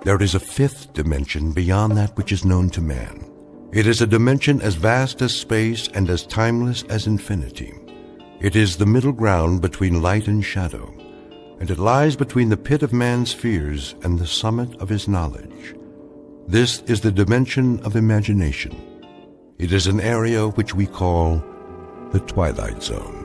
There is a fifth dimension beyond that which is known to man. It is a dimension as vast as space and as timeless as infinity. It is the middle ground between light and shadow, and it lies between the pit of man's fears and the summit of his knowledge. This is the dimension of imagination. It is an area which we call the Twilight Zone.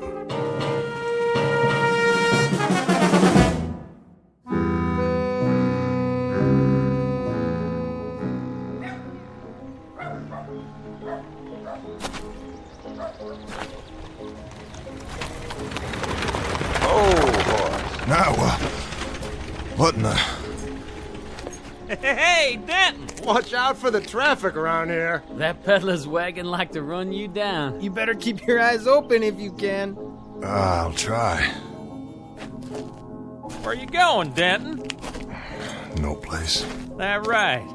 Now, what in the... Hey, Denton! Watch out for the traffic around here. That peddler's wagon like to run you down. You better keep your eyes open if you can. I'll try. Where you going, Denton? No place. That right.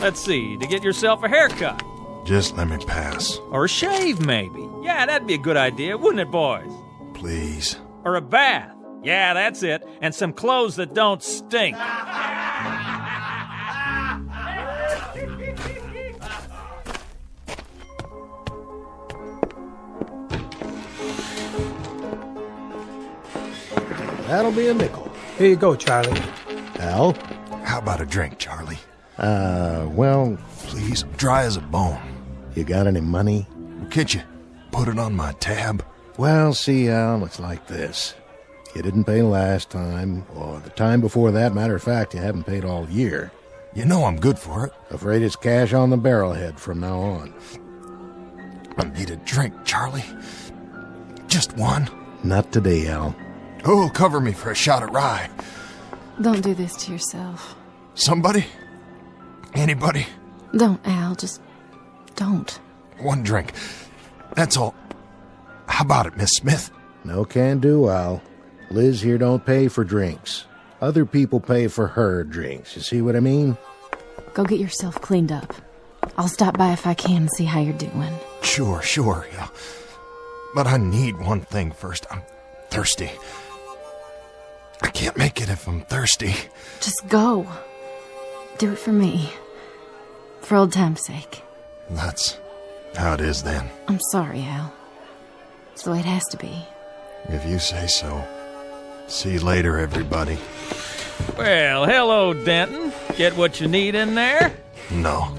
Let's see, to get yourself a haircut. Just let me pass. Or a shave, maybe. Yeah, that'd be a good idea, wouldn't it, boys? Please. Or a bath. Yeah, that's it. And some clothes that don't stink. That'll be a nickel. Here you go, Charlie. Al? How about a drink, Charlie? Well, Please, dry as a bone. you got any money? Can't you put it on my tab? Well, see, Al, it's like this. You didn't pay last time, or the time before that. Matter of fact, you haven't paid all year. You know I'm good for it. Afraid it's cash on the barrelhead from now on. I need a drink, Charlie. Just one. Not today, Al. Who'll cover me for a shot of rye? Don't do this to yourself. Somebody? Anybody? Don't, Al. Just don't. One drink. That's all. How about it, Miss Smith? No can do, Al. Liz here don't pay for drinks. Other people pay for her drinks. You see what I mean? Go get yourself cleaned up. I'll stop by if I can and see how you're doing. Sure, yeah. But I need one thing first. I'm thirsty. I can't make it if I'm thirsty. Just go. Do it for me. For old time's sake. That's how it is then. I'm sorry, Al. It's the way it has to be. If you say so. See you later, everybody. Well, hello, Denton. Get what you need in there? No.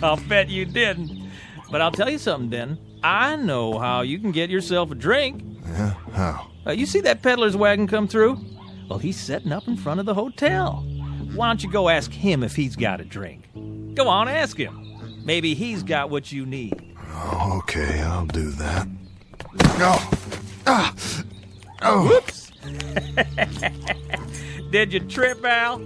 I'll bet you didn't. But I'll tell you something, Denton. I know how you can get yourself a drink. Yeah? How? You see that peddler's wagon come through? Well, he's setting up in front of the hotel. Why don't you go ask him if he's got a drink? Go on, ask him. Maybe he's got what you need. Oh, okay, I'll do that. Oh! Ah! Oh! Whoops! Did you trip, Al?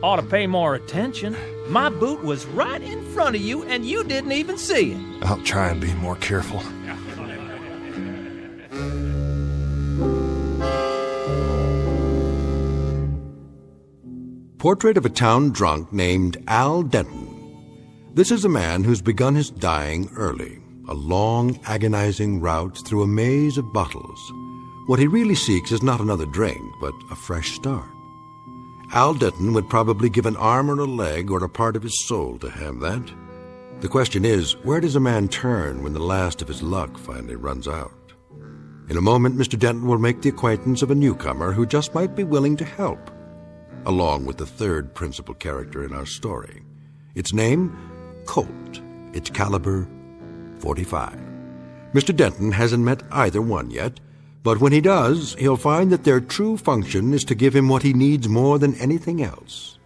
Ought to pay more attention. My boot was right in front of you, and you didn't even see it. I'll try and be more careful. Portrait of a town drunk named Al Denton. This is a man who's begun his dying early, a long, agonizing route through a maze of bottles. What he really seeks is not another drink, but a fresh start. Al Denton would probably give an arm or a leg or a part of his soul to have that. The question is, where does a man turn when the last of his luck finally runs out? In a moment, Mr. Denton will make the acquaintance of a newcomer who just might be willing to help, along with the third principal character in our story. Its name, Colt. Its caliber, .45. Mr. Denton hasn't met either one yet, but when he does, he'll find that their true function is to give him what he needs more than anything else: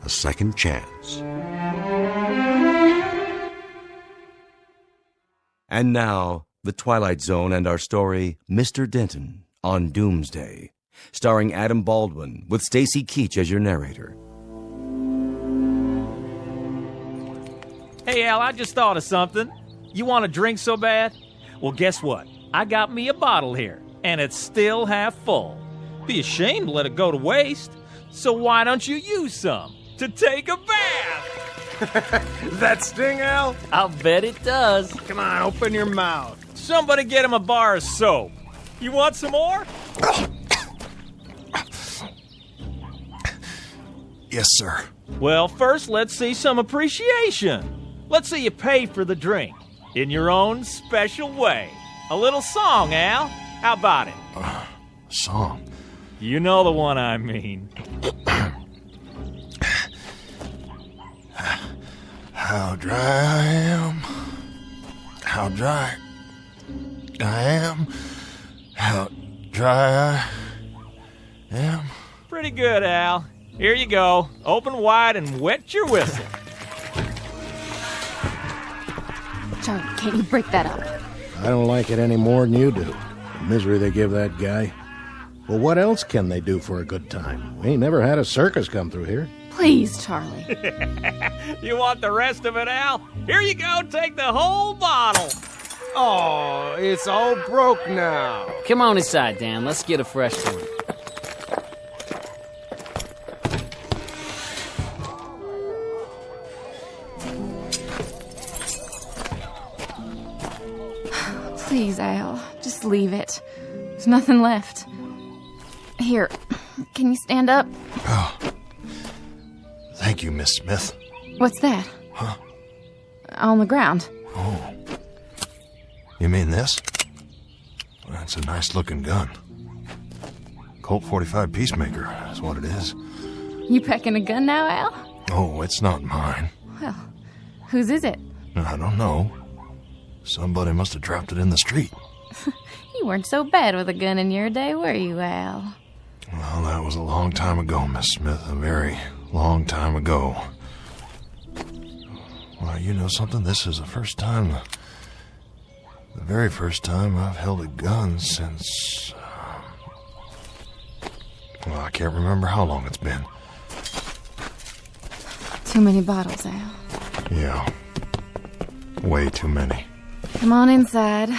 a second chance. And now, The Twilight Zone and our story, Mr. Denton, on Doomsday, starring Adam Baldwin, with Stacy Keach as your narrator. Hey, Al, I just thought of something. You want a drink so bad? Well, guess what? I got me a bottle here, and it's still half full. Be ashamed to let it go to waste. So why don't you use some to take a bath? That sting, Al? I'll bet it does. Come on, open your mouth. Somebody get him a bar of soap. You want some more? Yes, sir. Well, first, let's see some appreciation. Let's see you pay for the drink in your own special way. A little song, Al. How about it? Song? You know the one I mean. How dry I am. How dry I am. How dry I am. Pretty good, Al. Here you go. Open wide and wet your whistle. Charlie, can't you break that up? I don't like it any more than you do. The misery they give that guy. Well, what else can they do for a good time? We ain't never had a circus come through here. Please, Charlie. You want the rest of it, Al? Here you go. Take the whole bottle. Oh, it's all broke now. Come on inside, Dan. Let's get a fresh one. Please, Al. Just leave it. There's nothing left. Here, can you stand up? Oh. Thank you, Miss Smith. What's that? Huh? On the ground. Oh. You mean this? That's a nice-looking gun. Colt 45 Peacemaker is what it is. You packing a gun now, Al? Oh, it's not mine. Well, whose is it? I don't know. Somebody must have dropped it in the street. You weren't so bad with a gun in your day, were you, Al? Well, that was a long time ago, Miss Smith. A very long time ago. Well, you know something? This is the very first time I've held a gun since... well, I can't remember how long it's been. Too many bottles, Al. Yeah. Way too many. Come on inside.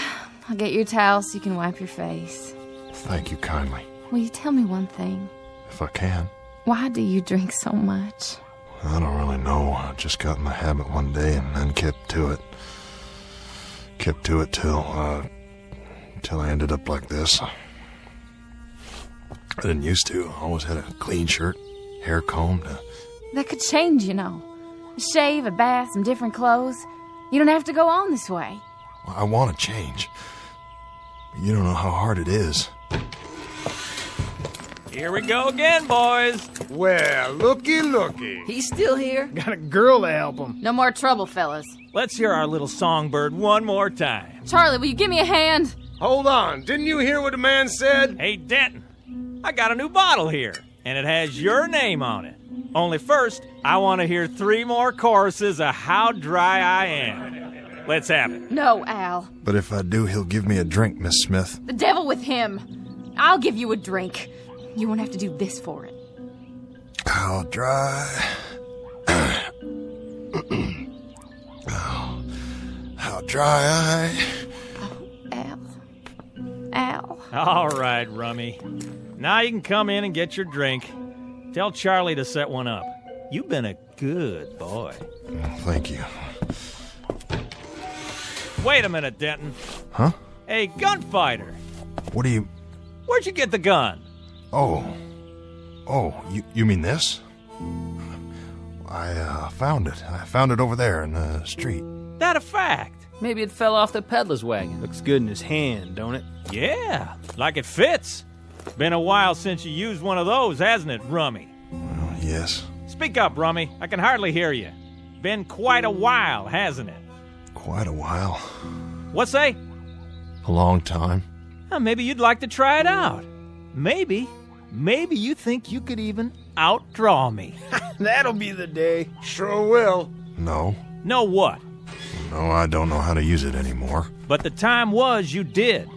I'll get you a towel so you can wipe your face. Thank you kindly. Will you tell me one thing? If I can. Why do you drink so much? I don't really know. I just got in the habit one day and then kept to it. Kept to it till I ended up like this. I didn't used to. I always had a clean shirt, hair combed. That could change, you know. A shave, a bath, some different clothes. You don't have to go on this way. I want to change. But you don't know how hard it is. Here we go again, boys. Well, looky. He's still here? Got a girl to help him. No more trouble, fellas. Let's hear our little songbird one more time. Charlie, will you give me a hand? Hold on. Didn't you hear what the man said? Hey, Denton, I got a new bottle here, and it has your name on it. Only first, I want to hear 3 more choruses of How Dry I Am. Let's have it. No, Al. But if I do, he'll give me a drink, Miss Smith. The devil with him. I'll give you a drink. You won't have to do this for it. How dry... oh, how dry I... Al. Al. All right, Rummy. Now you can come in and get your drink. Tell Charlie to set one up. You've been a good boy. Thank you. Wait a minute, Denton. Huh? Hey, gunfighter. What do you... Where'd you get the gun? Oh, you mean this? I found it. I found it over there in the street. That a fact? Maybe it fell off the peddler's wagon. Looks good in his hand, don't it? Yeah, like it fits. Been a while since you used one of those, hasn't it, Rummy? Well, yes. Speak up, Rummy. I can hardly hear you. Been quite a while, hasn't it? Quite a while. What say? A long time. Maybe you'd like to try it out. Maybe you think you could even outdraw me. That'll be the day. Sure will. No. Know what? No, I don't know how to use it anymore. But the time was you did.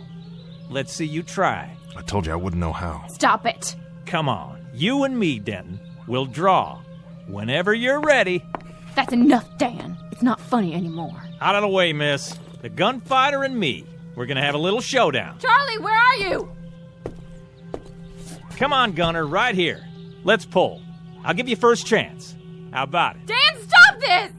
Let's see you try. I told you I wouldn't know how. Stop it. Come on. You and me, Denton, will draw. Whenever you're ready. That's enough, Dan. It's not funny anymore. Out of the way, miss. The gunfighter and me. We're gonna have a little showdown. Charlie, where are you? Come on, Gunner, right here. Let's pull. I'll give you first chance. How about it? Dan, stop this!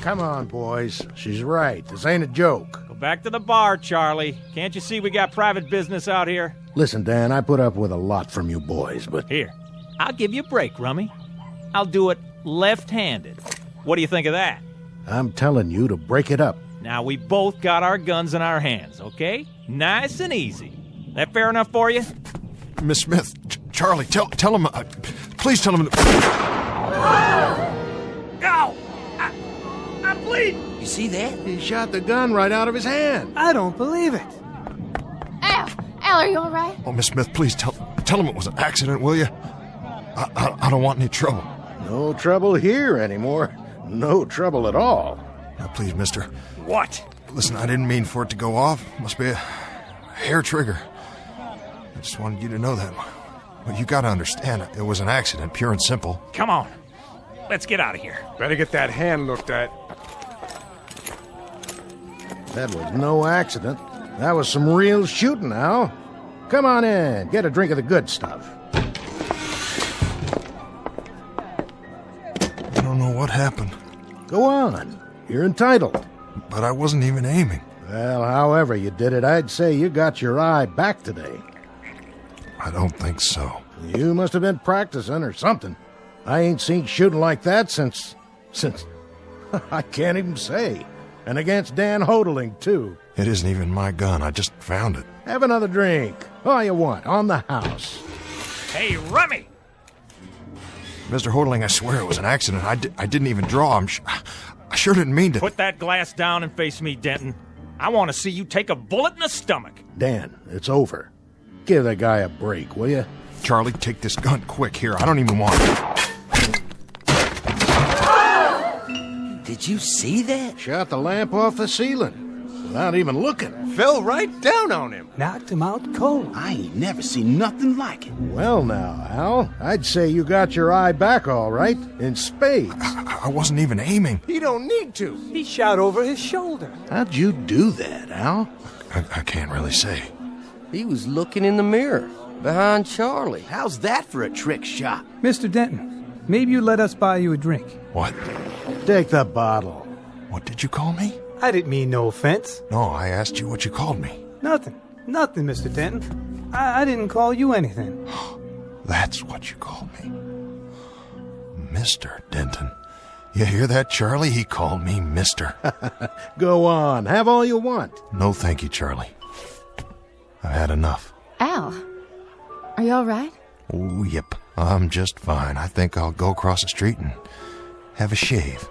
Come on, boys. She's right. This ain't a joke. Go back to the bar, Charlie. Can't you see we got private business out here? Listen, Dan, I put up with a lot from you boys, but... Here, I'll give you a break, Rummy. I'll do it left-handed. What do you think of that? I'm telling you to break it up. Now, we both got our guns in our hands, okay? Nice and easy. That fair enough for you? Miss Smith, Charlie, tell him... please tell him... Ow! I'm bleeding! You see that? He shot the gun right out of his hand. I don't believe it. Al! Al, are you all right? Oh, Miss Smith, please tell him it was an accident, will you? I don't want any trouble. No trouble here anymore. No trouble at all. Now, please, mister. What? Listen, I didn't mean for it to go off. Must be a hair trigger. I just wanted you to know that. Well, you gotta understand, it was an accident, pure and simple. Come on. Let's get out of here. Better get that hand looked at. That was no accident. That was some real shooting, Al. Come on in. Get a drink of the good stuff. I don't know what happened, Go on. You're entitled. but I wasn't even aiming. Well, however you did it, I'd say you got your eye back today. I don't think so. You must have been practicing or something. I ain't seen shooting like that since... I can't even say. And against Dan Hodling, too. It isn't even my gun. I just found it. Have another drink. All you want, on the house. Hey, Rummy! Mr. Hodling, I swear it was an accident. I didn't even draw. I sure didn't mean to. Put that glass down and face me, Denton. I want to see you take a bullet in the stomach. Dan, it's over. Give that guy a break, will you? Charlie, take this gun quick here. I don't even want it. Did you see that? Shot the lamp off the ceiling without even looking. Fell right down on him. Knocked him out cold. I ain't never seen nothing like it. Well now, Al, I'd say you got your eye back all right, in spades. I wasn't even aiming. He don't need to. He shot over his shoulder. How'd you do that, Al? I can't really say. He was looking in the mirror, behind Charlie. How's that for a trick shot? Mr. Denton, maybe you let us buy you a drink. What? Take the bottle. What did you call me? I didn't mean no offense. No, I asked you what you called me. Nothing, Mr. Denton. I didn't call you anything. That's what you called me. Mr. Denton. You hear that, Charlie? He called me Mister. Go on, have all you want. No, thank you, Charlie. I've had enough. Al, are you all right? Oh, yep. I'm just fine. I think I'll go across the street and have a shave.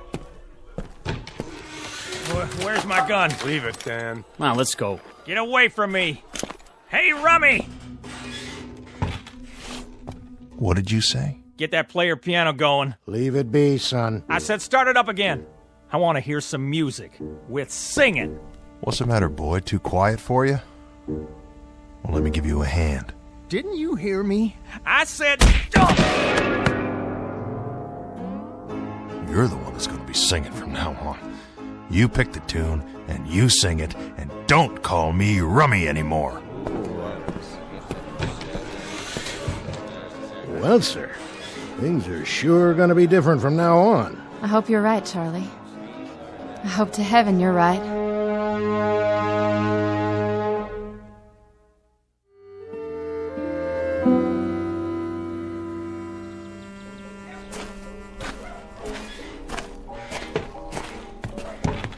Where's my gun? Leave it, Dan. Come on, let's go. Get away from me. Hey, Rummy! What did you say? Get that player piano going. Leave it be, son. I said start it up again. I want to hear some music with singing. What's the matter, boy? Too quiet for you? Well, let me give you a hand. Didn't you hear me? I said stop! You're the one that's going to be singing from now on. You pick the tune, and you sing it, and don't call me Rummy anymore. Well, sir, things are sure going to be different from now on. I hope you're right, Charlie. I hope to heaven you're right.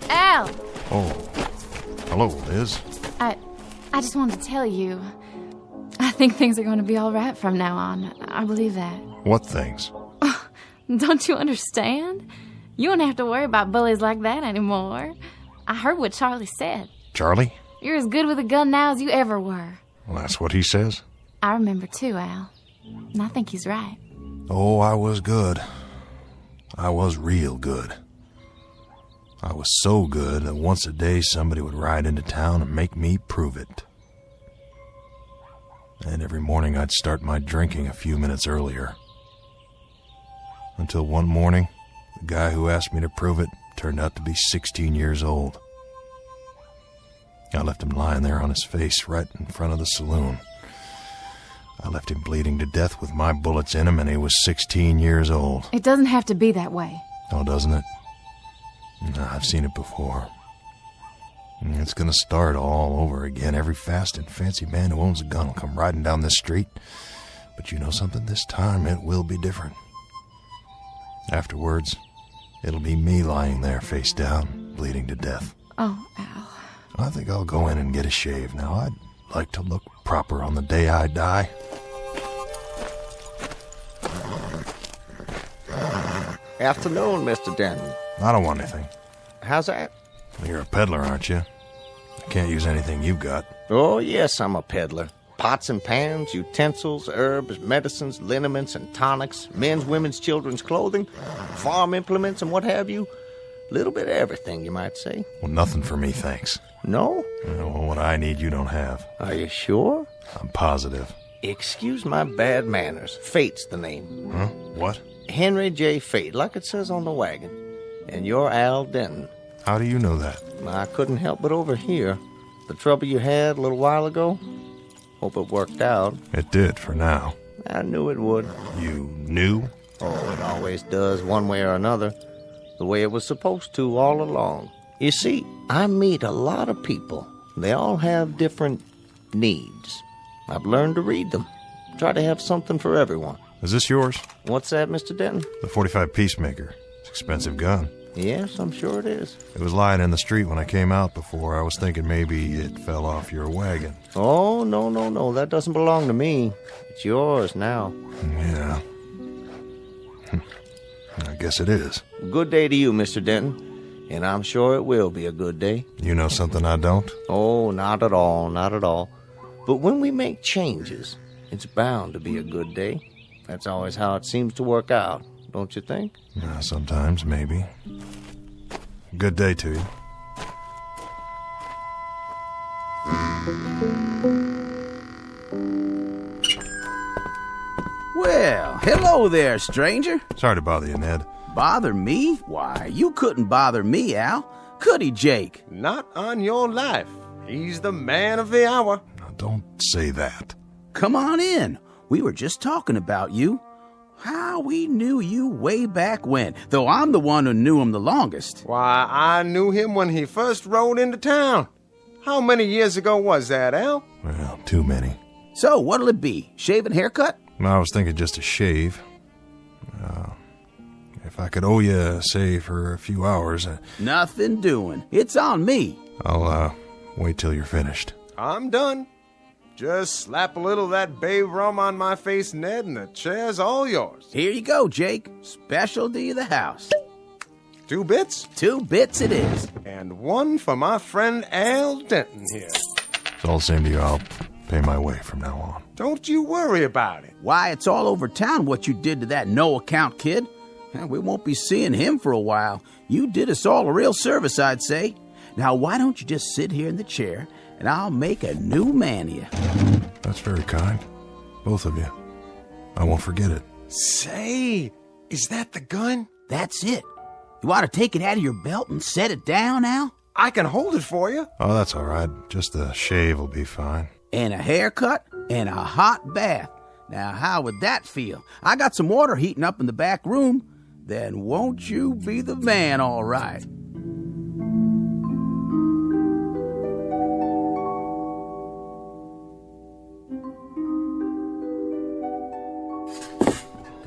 Al! Oh, hello, Liz. I just wanted to tell you, I think things are going to be all right from now on. I believe that. What things? Don't you understand? You won't have to worry about bullies like that anymore. I heard what Charlie said. Charlie? You're as good with a gun now as you ever were. Well, that's what he says. I remember too, Al. And I think he's right. Oh, I was good. I was real good. I was so good that once a day somebody would ride into town and make me prove it. And every morning I'd start my drinking a few minutes earlier. Until one morning, the guy who asked me to prove it turned out to be 16 years old. I left him lying there on his face right in front of the saloon. I left him bleeding to death with my bullets in him, and he was 16 years old. It doesn't have to be that way. Oh, doesn't it? No, I've seen it before. It's gonna start all over again. Every fast and fancy man who owns a gun will come riding down this street. But you know something? This time it will be different. Afterwards, it'll be me lying there face down, bleeding to death. Oh, Al. I think I'll go in and get a shave now. I'd like to look proper on the day I die. Afternoon, Mr. Denton. I don't want anything. How's that? You're a peddler, aren't you? I can't use anything you've got. Oh, yes, I'm a peddler. Pots and pans, utensils, herbs, medicines, liniments and tonics, men's, women's, children's clothing, farm implements and what have you. Little bit of everything, you might say. Well, nothing for me, thanks. No? Well, what I need, you don't have. Are you sure? I'm positive. Excuse my bad manners. Fate's the name. Huh? What? Henry J. Fate, like it says on the wagon. And you're Al Denton. How do you know that? I couldn't help but overhear. The trouble you had a little while ago? Hope it worked out. It did, for now. I knew it would. You knew? Oh, it always does, one way or another. The way it was supposed to all along. You see, I meet a lot of people. They all have different needs. I've learned to read them. Try to have something for everyone. Is this yours? What's that, Mr. Denton? The .45 Peacemaker. It's an expensive gun. Yes, I'm sure it is. It was lying in the street when I came out before. I was thinking maybe it fell off your wagon. Oh, no. That doesn't belong to me. It's yours now. Yeah. I guess it is. Good day to you, Mr. Denton. And I'm sure it will be a good day. You know something I don't? Oh, not at all, not at all. But when we make changes, it's bound to be a good day. That's always how it seems to work out, don't you think? Sometimes, maybe. Good day to you. Well, hello there, stranger. Sorry to bother you, Ned. Bother me? Why, you couldn't bother me, Al. Could he, Jake? Not on your life. He's the man of the hour. Now, don't say that. Come on in. We were just talking about you. How we knew you way back when, though I'm the one who knew him the longest. Why, I knew him when he first rode into town. How many years ago was that, Al? Well, too many. So, what'll it be? Shave and haircut? I was thinking just a shave. If I could owe you, say, for a few hours... Nothing doing. It's on me. I'll, wait till you're finished. I'm done. Just slap a little of that bay rum on my face, Ned, and the chair's all yours. Here you go, Jake. Specialty of the house. 2 bits? 2 bits it is. And 1 for my friend Al Denton here. It's all the same to you. I'll pay my way from now on. Don't you worry about it. Why, it's all over town what you did to that no-account kid. We won't be seeing him for a while. You did us all a real service, I'd say. Now, why don't you just sit here in the chair, and I'll make a new man of you. That's very kind. Both of you. I won't forget it. Say, is that the gun? That's it. You want to take it out of your belt and set it down, Al? I can hold it for you. Oh, that's all right. Just a shave will be fine. And a haircut and a hot bath. Now, how would that feel? I got some water heating up in the back room. Then won't you be the man, all right?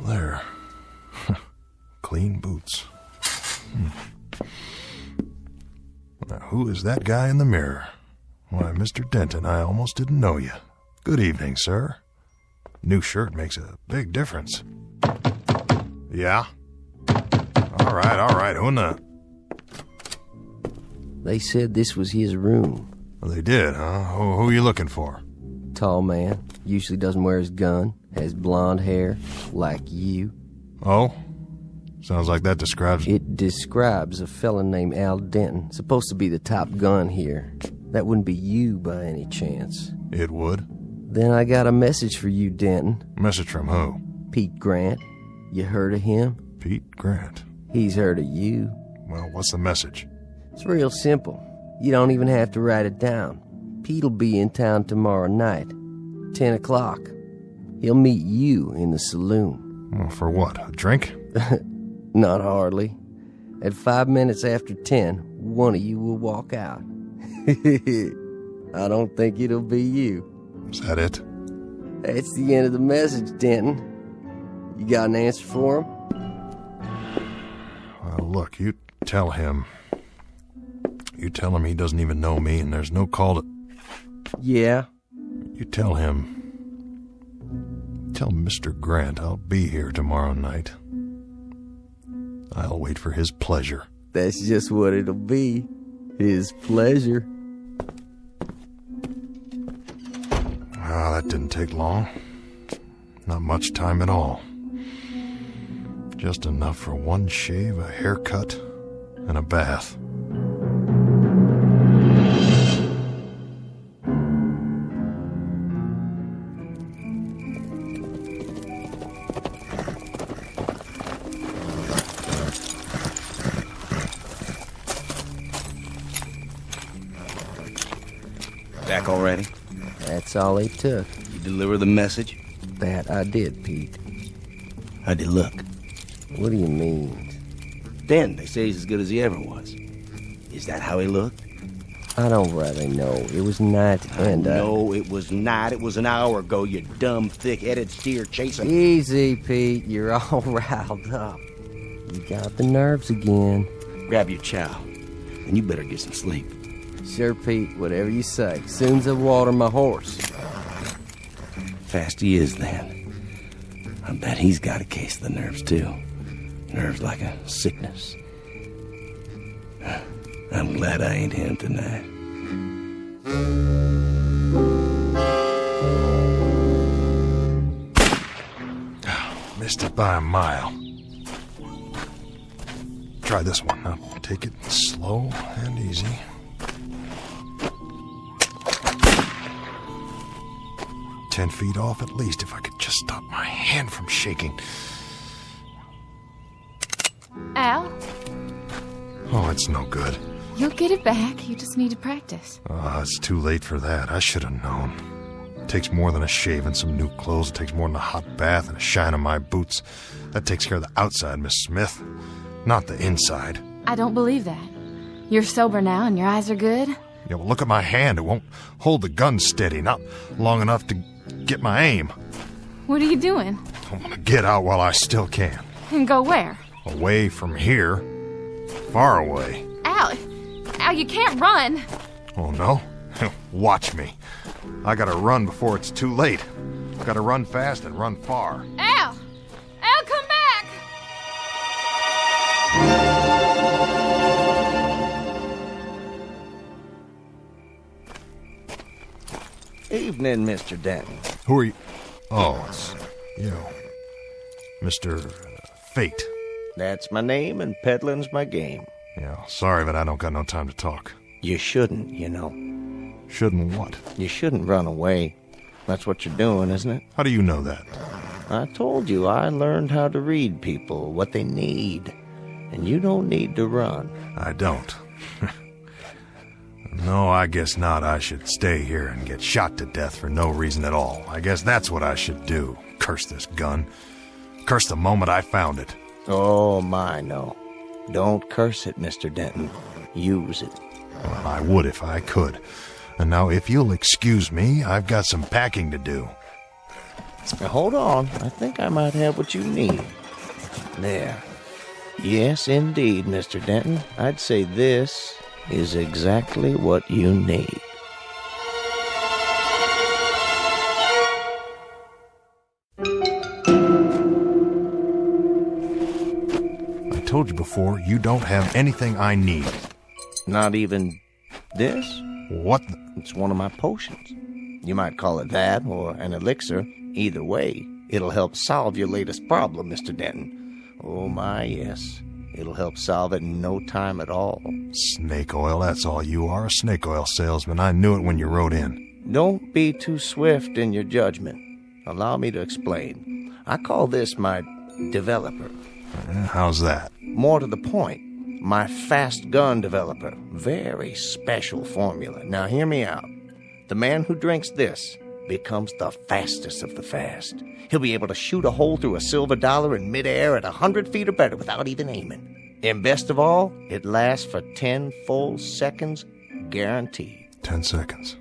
There. Clean boots. Now, who is that guy in the mirror? Why, Mr. Denton, I almost didn't know you. Good evening, sir. New shirt makes a big difference. Yeah? All right. Who in the... They said this was his room. Well, they did, huh? Who are you looking for? Tall man, usually doesn't wear his gun, has blonde hair, like you. Oh? Sounds like that describes... It describes a fella named Al Denton, supposed to be the top gun here. That wouldn't be you by any chance. It would. Then I got a message for you, Denton. Message from who? Pete Grant. You heard of him? Pete Grant. He's heard of you. Well, what's the message? It's real simple. You don't even have to write it down. Pete'll be in town tomorrow night, 10 o'clock. He'll meet you in the saloon. Well, for what? A drink? Not hardly. At 5 minutes after 10, one of you will walk out. I don't think it'll be you. Is that it? That's the end of the message, Denton. You got an answer for him? Now look, you tell him he doesn't even know me and there's no call to... Yeah? You tell Mr. Grant I'll be here tomorrow night. I'll wait for his pleasure. That's just what it'll be. His pleasure. Ah, that didn't take long. Not much time at all. Just enough for one shave, a haircut, and a bath. Back already? That's all it took. You deliver the message? That I did, Pete. How'd he look? What do you mean? Ben, they say he's as good as he ever was. Is that how he looked? I don't really know. It was night and, No, it was not. It was an hour ago, you dumb, thick-headed steer chasing... Easy, Pete. You're all riled up. You got the nerves again. Grab your chow, and you better get some sleep. Sure, Pete. Whatever you say. Soon's I water my horse. Fast he is, then. I bet he's got a case of the nerves, too. Nerves like a sickness. I'm glad I ain't him tonight. Missed it by a mile. Try this one. Now take it slow and easy. "10 feet off at least, if I could just stop my hand from shaking." Al, Oh, it's no good. you'll get it back. You just need to practice. Oh, it's too late for that. I should have known. It takes more than a shave and some new clothes. It takes more than a hot bath and a shine on my boots. That takes care of the outside, Miss Smith, not the inside. I don't believe that. You're sober now and your eyes are good. Yeah, well, look at my hand. It won't hold the gun steady, not long enough to get my aim. What are you doing? I want to get out while I still can. And go where? Away from here. Far away. Al, you can't run. Oh, no? Watch me. I gotta run before it's too late. Gotta run fast and run far. Al, come back. Evening, Mr. Denton. Who are you? Oh, it's you. Mr. Fate. That's my name, and peddling's my game. Yeah, sorry, but I don't got no time to talk. You shouldn't, you know. Shouldn't what? You shouldn't run away. That's what you're doing, isn't it? How do you know that? I told you I learned how to read people, what they need. And you don't need to run. I don't. No, I guess not. I should stay here and get shot to death for no reason at all. I guess that's what I should do. Curse this gun. Curse the moment I found it. Oh, my, no. Don't curse it, Mr. Denton. Use it. Well, I would if I could. And now, if you'll excuse me, I've got some packing to do. Now, hold on. I think I might have what you need. There. Yes, indeed, Mr. Denton. I'd say this is exactly what you need. I told you before, you don't have anything I need. Not even this? What? It's one of my potions. You might call it that or an elixir. Either way, it'll help solve your latest problem, Mr. Denton. Oh, my, yes. It'll help solve it in no time at all. Snake oil, that's all you are, a snake oil salesman. I knew it when you rode in. Don't be too swift in your judgment. Allow me to explain. I call this my developer. How's that? More to the point, my fast gun developer. Very special formula. Now hear me out. The man who drinks this becomes the fastest of the fast. He'll be able to shoot a hole through a silver dollar in midair at 100 feet or better without even aiming. And best of all, it lasts for 10 full seconds, guaranteed. 10 seconds.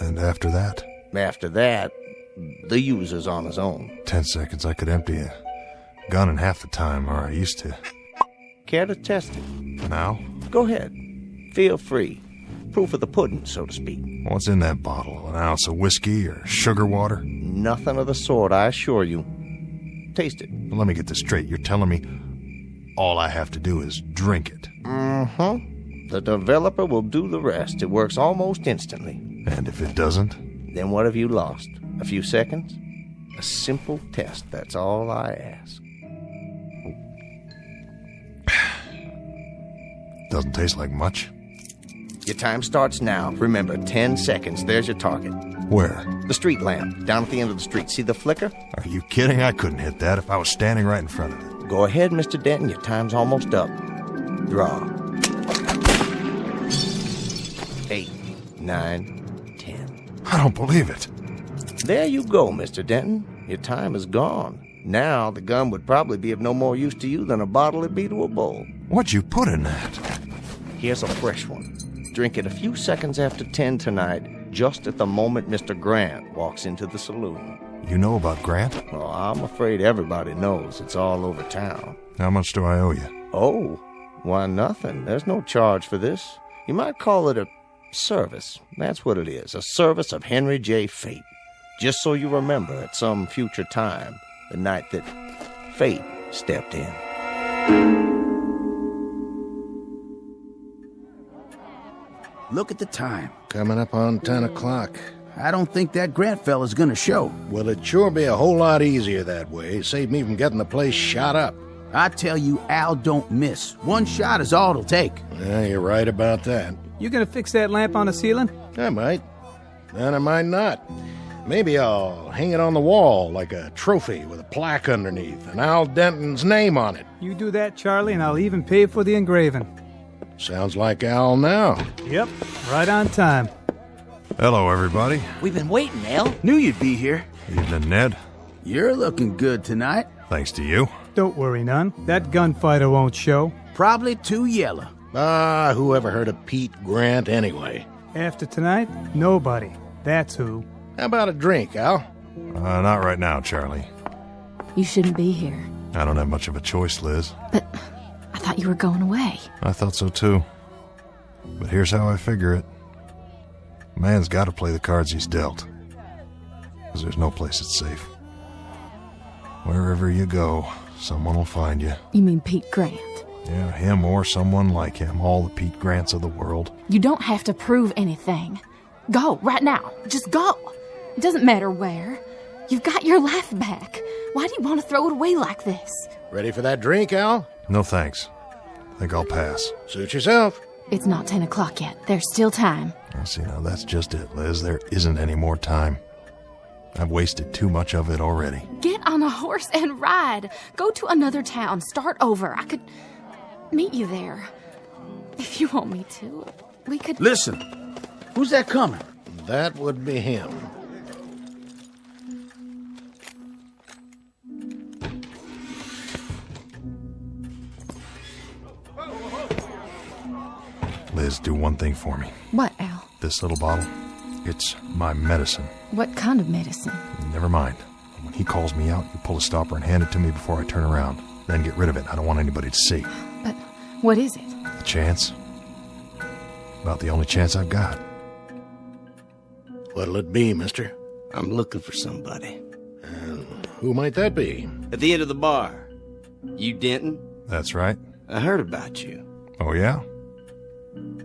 And after that? After that, the user's on his own. 10 seconds, I could empty a gun in half the time, or I used to. Care to test it? Now? Go ahead. Feel free. Proof of the pudding, so to speak. What's in that bottle? An ounce of whiskey or sugar water? Nothing of the sort, I assure you. Taste it. Let me get this straight. You're telling me all I have to do is drink it? Mm-hmm. The developer will do the rest. It works almost instantly. And if it doesn't? Then what have you lost? A few seconds? A simple test, that's all I ask. Doesn't taste like much. Your time starts now. Remember, 10 seconds. There's your target. Where? The street lamp, down at the end of the street. See the flicker? Are you kidding? I couldn't hit that if I was standing right in front of it. Go ahead, Mr. Denton. Your time's almost up. Draw. 8, 9, 10. I don't believe it. There you go, Mr. Denton. Your time is gone. Now, the gun would probably be of no more use to you than a bottle would be to a bowl. What'd you put in that? Here's a fresh one. Drink it a few seconds after 10 tonight, just at the moment Mr. Grant walks into the saloon. You know about Grant? Oh, I'm afraid everybody knows. It's all over town. How much do I owe you? Oh, why nothing. There's no charge for this. You might call it a service. That's what it is, a service of Henry J. Fate. Just so you remember at some future time, the night that Fate stepped in. Look at the time. Coming up on 10 o'clock. I don't think that Grant fella's gonna show. Well, it'd sure be a whole lot easier that way. Save me from getting the place shot up. I tell you, Al don't miss. One shot is all it'll take. Yeah, you're right about that. You gonna fix that lamp on the ceiling? I might. And I might not. Maybe I'll hang it on the wall like a trophy with a plaque underneath and Al Denton's name on it. You do that, Charlie, and I'll even pay for the engraving. Sounds like Al now. Yep, right on time. Hello, everybody. We've been waiting, Al. Knew you'd be here. Evening, Ned. You're looking good tonight. Thanks to you. Don't worry none. That gunfighter won't show. Probably too yellow. Ah, who ever heard of Pete Grant anyway? After tonight, nobody. That's who. How about a drink, Al? Not right now, Charlie. You shouldn't be here. I don't have much of a choice, Liz. But I thought you were going away. I thought so too. But here's how I figure it. A man's got to play the cards he's dealt. Because there's no place that's safe. Wherever you go, someone will find you. You mean Pete Grant? Yeah, him or someone like him. All the Pete Grants of the world. You don't have to prove anything. Go, right now. Just go. It doesn't matter where. You've got your life back. Why do you want to throw it away like this? Ready for that drink, Al? No thanks. Think I'll pass. Suit yourself. It's not 10 o'clock yet. There's still time. See, now that's just it, Liz. There isn't any more time. I've wasted too much of it already. Get on a horse and ride. Go to another town. Start over. I could meet you there. If you want me to, we could... Listen, who's that coming? That would be him. Liz, do one thing for me. What, Al? This little bottle, it's my medicine. What kind of medicine? Never mind. When he calls me out, you pull a stopper and hand it to me before I turn around. Then get rid of it. I don't want anybody to see. But what is it? A chance. About the only chance I've got. What'll it be, mister? I'm looking for somebody. Who might that be? At the end of the bar. You Denton? That's right. I heard about you. Oh, yeah?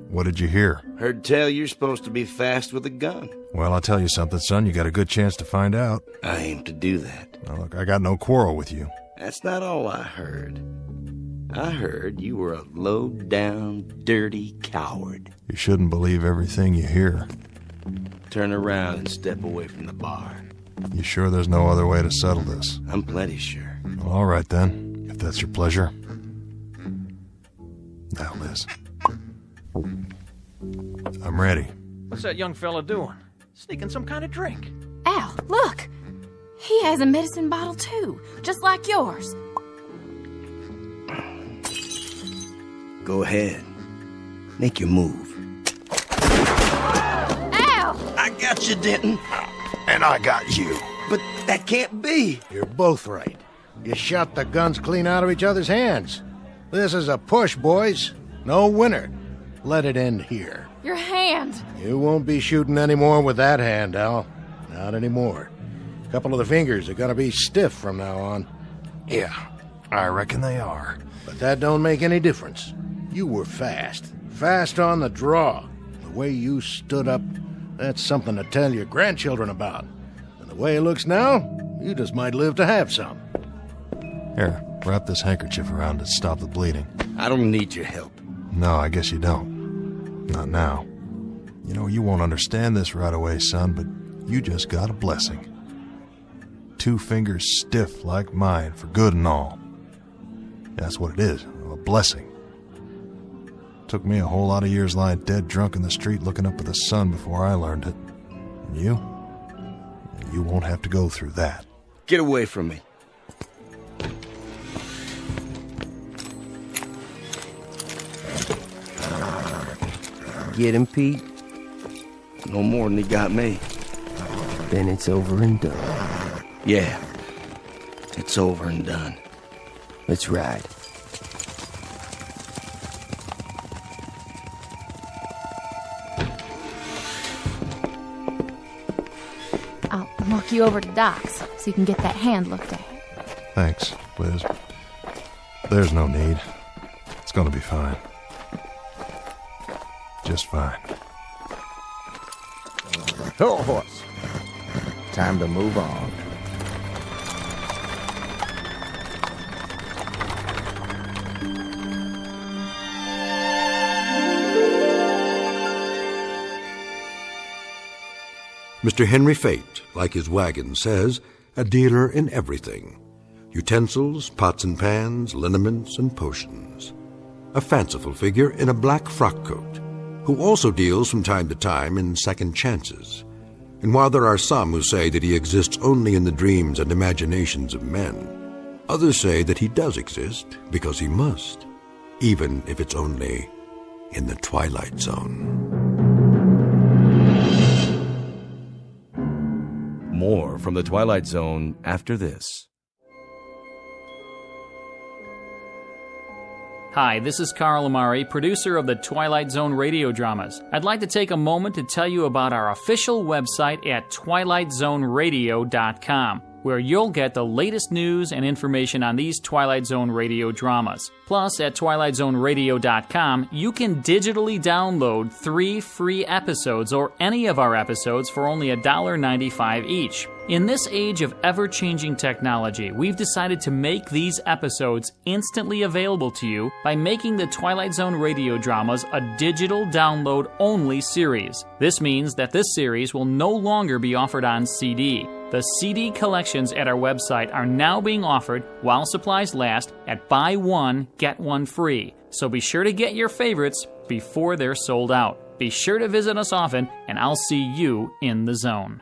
What did you hear? Heard tell you're supposed to be fast with a gun. Well, I'll tell you something, son. You got a good chance to find out. I aim to do that. Now, look, I got no quarrel with you. That's not all I heard. I heard you were a low-down, dirty coward. You shouldn't believe everything you hear. Turn around and step away from the bar. You sure there's no other way to settle this? I'm plenty sure. Well, all right, then. If that's your pleasure. Now, Liz. I'm ready. What's that young fella doing? Sneaking some kind of drink. Al, look! He has a medicine bottle too, just like yours. Go ahead. Make your move. Al! I got you, Denton. And I got you. But that can't be. You're both right. You shot the guns clean out of each other's hands. This is a push, boys. No winner. Let it end here. Your hand! You won't be shooting anymore with that hand, Al. Not anymore. A couple of the fingers are gonna be stiff from now on. Yeah, I reckon they are. But that don't make any difference. You were fast. Fast on the draw. The way you stood up, that's something to tell your grandchildren about. And the way it looks now, you just might live to have some. Here, wrap this handkerchief around it to stop the bleeding. I don't need your help. No, I guess you don't. Not now. You know, you won't understand this right away, son, but you just got a blessing. 2 fingers stiff like mine for good and all. That's what it is, a blessing. Took me a whole lot of years lying dead drunk in the street looking up at the sun before I learned it. And you won't have to go through that. Get away from me. Get him, Pete? No more than he got me. Then it's over and done. Yeah, it's over and done. Let's ride. I'll walk you over to Doc's so you can get that hand looked at. Thanks, Liz. There's no need. It's gonna be fine. Just fine. Oh, horse. Time to move on. Mr. Henry Fate, like his wagon says, a dealer in everything. Utensils, pots and pans, liniments, and potions. A fanciful figure in a black frock coat, who also deals from time to time in second chances. And while there are some who say that he exists only in the dreams and imaginations of men, others say that he does exist because he must, even if it's only in the Twilight Zone. More from the Twilight Zone after this. Hi, this is Carl Amari, producer of the Twilight Zone radio dramas. I'd like to take a moment to tell you about our official website at twilightzoneradio.com, where you'll get the latest news and information on these Twilight Zone radio dramas. Plus, at twilightzoneradio.com, you can digitally download 3 free episodes or any of our episodes for only $1.95 each. In this age of ever-changing technology, we've decided to make these episodes instantly available to you by making the Twilight Zone radio dramas a digital download-only series. This means that this series will no longer be offered on CD. The CD collections at our website are now being offered while supplies last at buy one, get one free. So be sure to get your favorites before they're sold out. Be sure to visit us often, and I'll see you in the zone.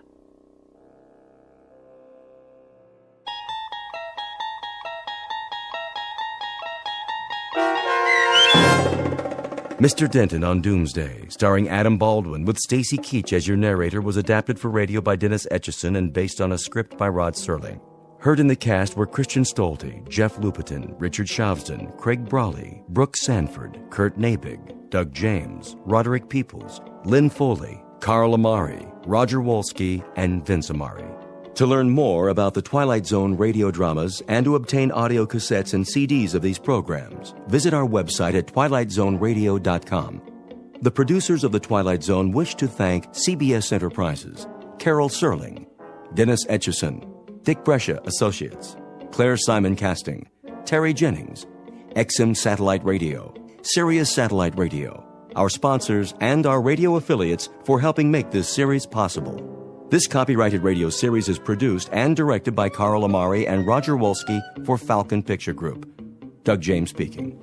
Mr. Denton on Doomsday, starring Adam Baldwin with Stacy Keach as your narrator, was adapted for radio by Dennis Etchison and based on a script by Rod Serling. Heard in the cast were Christian Stolte, Jeff Lupetin, Richard Shavsden, Craig Brawley, Brooke Sanford, Kurt Nabig, Doug James, Roderick Peoples, Lynn Foley, Carl Amari, Roger Wolski, and Vince Amari. To learn more about the Twilight Zone radio dramas and to obtain audio cassettes and CDs of these programs, visit our website at twilightzoneradio.com. The producers of The Twilight Zone wish to thank CBS Enterprises, Carol Serling, Dennis Etchison, Dick Brescia Associates, Claire Simon Casting, Terry Jennings, XM Satellite Radio, Sirius Satellite Radio, our sponsors, and our radio affiliates for helping make this series possible. This copyrighted radio series is produced and directed by Carl Amari and Roger Wolski for Falcon Picture Group. Doug James speaking.